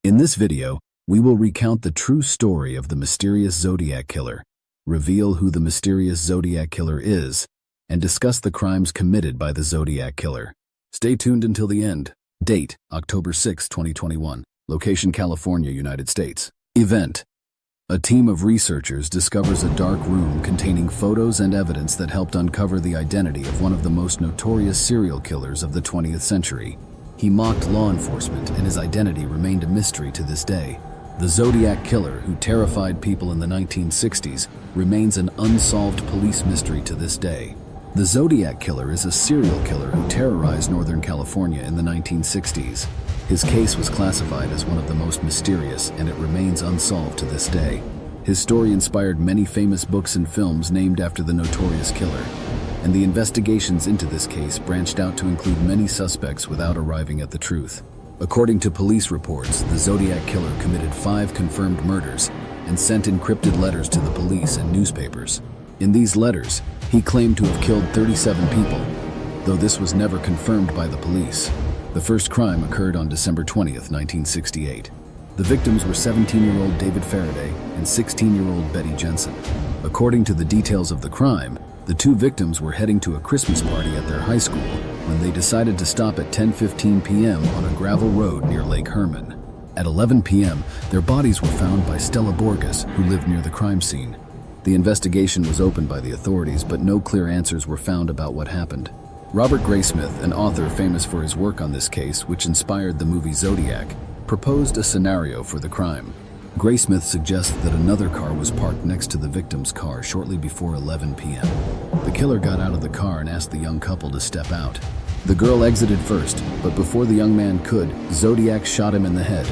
In this video, we will recount the true story of the mysterious Zodiac Killer, reveal who the mysterious Zodiac Killer is, and discuss the crimes committed by the Zodiac Killer. Stay tuned until the end. Date, October 6, 2021. Location, California, United States. Event. A team of researchers discovers a dark room containing photos and evidence that helped uncover the identity of one of the most notorious serial killers of the 20th century. He mocked law enforcement, and his identity remained a mystery to this day. The Zodiac Killer, who terrified people in the 1960s, remains an unsolved police mystery to this day. The Zodiac Killer is a serial killer who terrorized Northern California in the 1960s. His case was classified as one of the most mysterious, and it remains unsolved to this day. His story inspired many famous books and films named after the notorious killer, and the investigations into this case branched out to include many suspects without arriving at the truth. According to police reports, the Zodiac Killer committed 5 confirmed murders and sent encrypted letters to the police and newspapers. In these letters, he claimed to have killed 37 people, though this was never confirmed by the police. The first crime occurred on December 20th, 1968. The victims were 17-year-old David Faraday and 16-year-old Betty Jensen. According to the details of the crime, the 2 victims were heading to a Christmas party at their high school when they decided to stop at 10:15 p.m. on a gravel road near Lake Herman. At 11 p.m., their bodies were found by Stella Borges, who lived near the crime scene. The investigation was opened by the authorities, but no clear answers were found about what happened. Robert Graysmith, an author famous for his work on this case, which inspired the movie Zodiac, proposed a scenario for the crime. Graysmith suggested that another car was parked next to the victim's car shortly before 11 p.m. The killer got out of the car and asked the young couple to step out. The girl exited first, but before the young man could, Zodiac shot him in the head.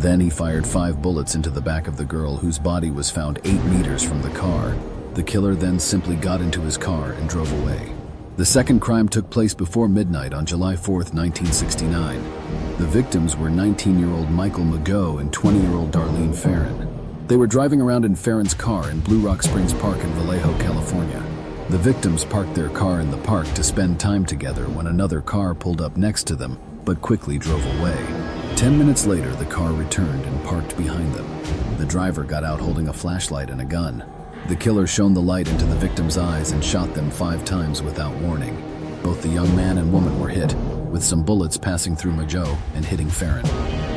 Then he fired 5 bullets into the back of the girl, whose body was found 8 meters from the car. The killer then simply got into his car and drove away. The second crime took place before midnight on July 4, 1969. The victims were 19-year-old Michael Mageau and 20-year-old Darlene Farron. They were driving around in Farron's car in Blue Rock Springs Park in Vallejo, California. The victims parked their car in the park to spend time together when another car pulled up next to them, but quickly drove away. 10 minutes later, the car returned and parked behind them. The driver got out holding a flashlight and a gun. The killer shone the light into the victims' eyes and shot them 5 times without warning. Both the young man and woman were hit, with some bullets passing through Mageau and hitting Farron.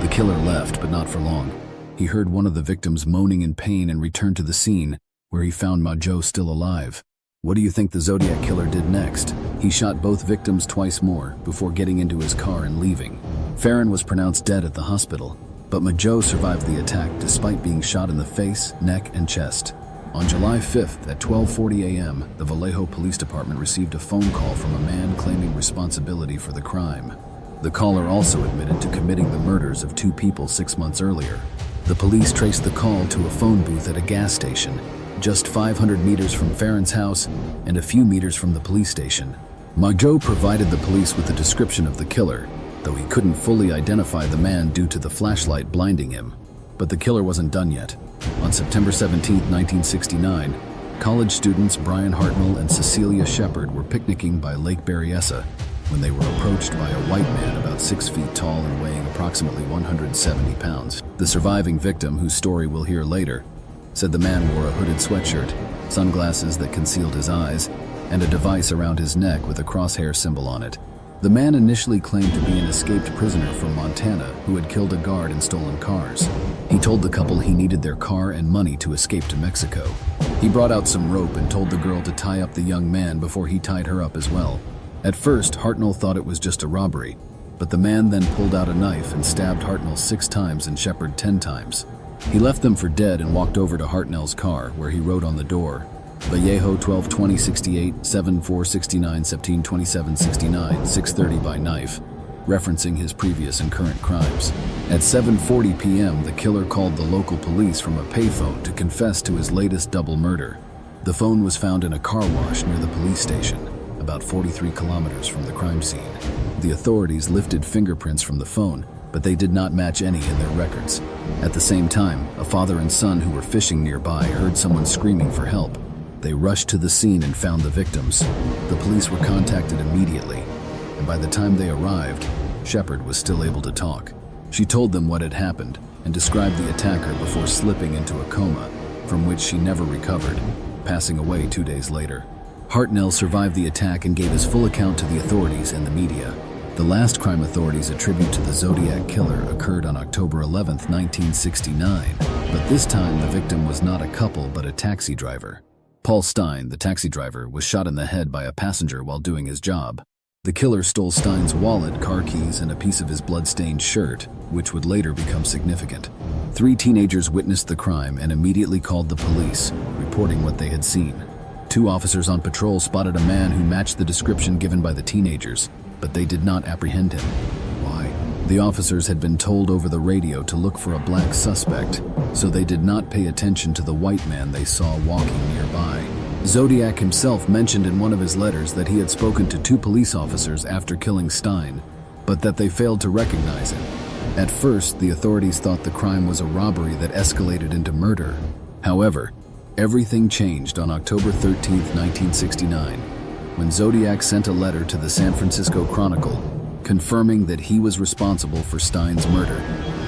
The killer left, but not for long. He heard one of the victims moaning in pain and returned to the scene, where he found Mageau still alive. What do you think the Zodiac Killer did next? He shot both victims twice more before getting into his car and leaving. Farron was pronounced dead at the hospital, but Mageau survived the attack despite being shot in the face, neck, and chest. On July 5th at 12:40 a.m., the Vallejo Police Department received a phone call from a man claiming responsibility for the crime. The caller also admitted to committing the murders of 2 people 6 months earlier. The police traced the call to a phone booth at a gas station, just 500 meters from Farron's house and a few meters from the police station. Mageau provided the police with a description of the killer, though he couldn't fully identify the man due to the flashlight blinding him. But the killer wasn't done yet. On September 17, 1969, college students Brian Hartnell and Cecilia Shepard were picnicking by Lake Berryessa when they were approached by a white man about 6 feet tall and weighing approximately 170 pounds. The surviving victim, whose story we'll hear later, said the man wore a hooded sweatshirt, sunglasses that concealed his eyes, and a device around his neck with a crosshair symbol on it. The man initially claimed to be an escaped prisoner from Montana who had killed a guard and stolen cars. He told the couple he needed their car and money to escape to Mexico. He brought out some rope and told the girl to tie up the young man before he tied her up as well. At first, Hartnell thought it was just a robbery, but the man then pulled out a knife and stabbed Hartnell 6 times and Shepard 10 times. He left them for dead and walked over to Hartnell's car, where he wrote on the door, Vallejo 12-20-68, 7-4-69, 17-27-69, 630 by knife, referencing his previous and current crimes. At 7:40 p.m., the killer called the local police from a payphone to confess to his latest double murder. The phone was found in a car wash near the police station, about 43 kilometers from the crime scene. The authorities lifted fingerprints from the phone, but they did not match any in their records. At the same time, a father and son who were fishing nearby heard someone screaming for help. They rushed to the scene and found the victims. The police were contacted immediately, and by the time they arrived, Shepard was still able to talk. She told them what had happened, and described the attacker before slipping into a coma, from which she never recovered, passing away 2 days later. Hartnell survived the attack and gave his full account to the authorities and the media. The last crime authorities attribute to the Zodiac Killer occurred on October 11, 1969, but this time the victim was not a couple but a taxi driver. Paul Stein, the taxi driver, was shot in the head by a passenger while doing his job. The killer stole Stein's wallet, car keys, and a piece of his blood-stained shirt, which would later become significant. 3 teenagers witnessed the crime and immediately called the police, reporting what they had seen. 2 officers on patrol spotted a man who matched the description given by the teenagers, but they did not apprehend him. Why? The officers had been told over the radio to look for a black suspect, so they did not pay attention to the white man they saw walking nearby. Zodiac himself mentioned in one of his letters that he had spoken to 2 police officers after killing Stein, but that they failed to recognize him. At first, the authorities thought the crime was a robbery that escalated into murder. However, everything changed on October 13, 1969, when Zodiac sent a letter to the San Francisco Chronicle confirming that he was responsible for Stein's murder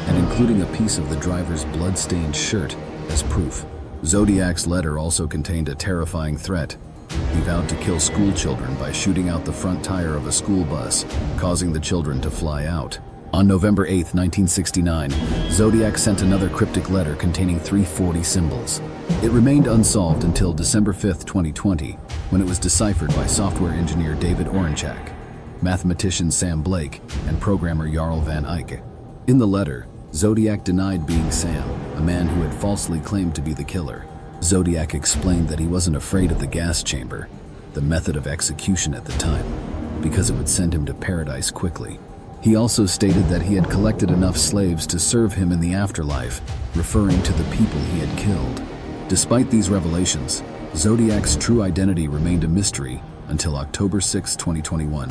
and including a piece of the driver's blood-stained shirt as proof. Zodiac's letter also contained a terrifying threat. He vowed to kill school children by shooting out the front tire of a school bus, causing the children to fly out. On November 8, 1969, Zodiac sent another cryptic letter containing 340 symbols. It remained unsolved until December 5, 2020, when it was deciphered by software engineer David Oranchak, mathematician Sam Blake, and programmer Jarl van Eyck. In the letter, Zodiac denied being Sam, a man who had falsely claimed to be the killer. Zodiac explained that he wasn't afraid of the gas chamber, the method of execution at the time, because it would send him to paradise quickly. He also stated that he had collected enough slaves to serve him in the afterlife, referring to the people he had killed. Despite these revelations, Zodiac's true identity remained a mystery until October 6, 2021,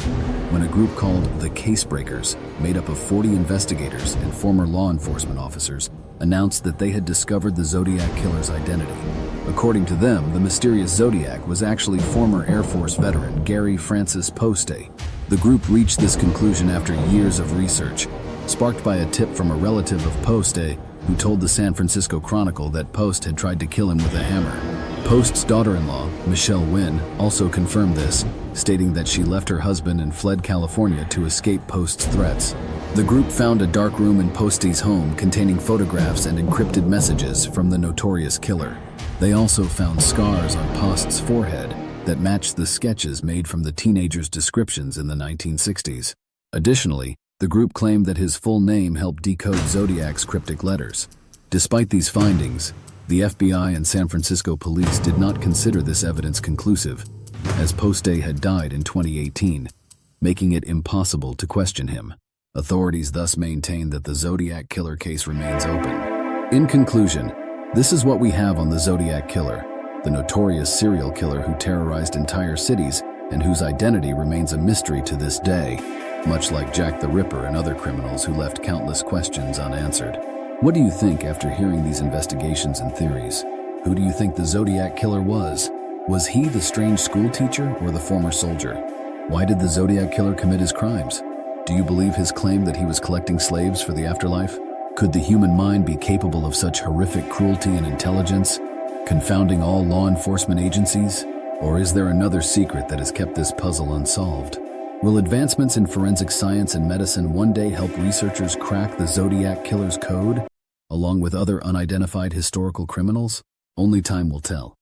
when a group called the Casebreakers, made up of 40 investigators and former law enforcement officers, announced that they had discovered the Zodiac Killer's identity. According to them, the mysterious Zodiac was actually former Air Force veteran Gary Francis Poste. The group reached this conclusion after years of research, sparked by a tip from a relative of Poste who told the San Francisco Chronicle that Poste had tried to kill him with a hammer. Poste's daughter-in-law, Michelle Wynn, also confirmed this, stating that she left her husband and fled California to escape Poste's threats. The group found a dark room in Poste's home containing photographs and encrypted messages from the notorious killer. They also found scars on Poste's forehead that matched the sketches made from the teenager's descriptions in the 1960s. Additionally, the group claimed that his full name helped decode Zodiac's cryptic letters. Despite these findings, the FBI and San Francisco police did not consider this evidence conclusive, as Poste had died in 2018, making it impossible to question him. Authorities thus maintain that the Zodiac Killer case remains open. In conclusion, this is what we have on the Zodiac Killer, the notorious serial killer who terrorized entire cities and whose identity remains a mystery to this day, much like Jack the Ripper and other criminals who left countless questions unanswered. What do you think after hearing these investigations and theories? Who do you think the Zodiac Killer was? Was he the strange school teacher or the former soldier? Why did the Zodiac Killer commit his crimes? Do you believe his claim that he was collecting slaves for the afterlife? Could the human mind be capable of such horrific cruelty and intelligence, confounding all law enforcement agencies? Or is there another secret that has kept this puzzle unsolved? Will advancements in forensic science and medicine one day help researchers crack the Zodiac Killer's code, along with other unidentified historical criminals? Only time will tell.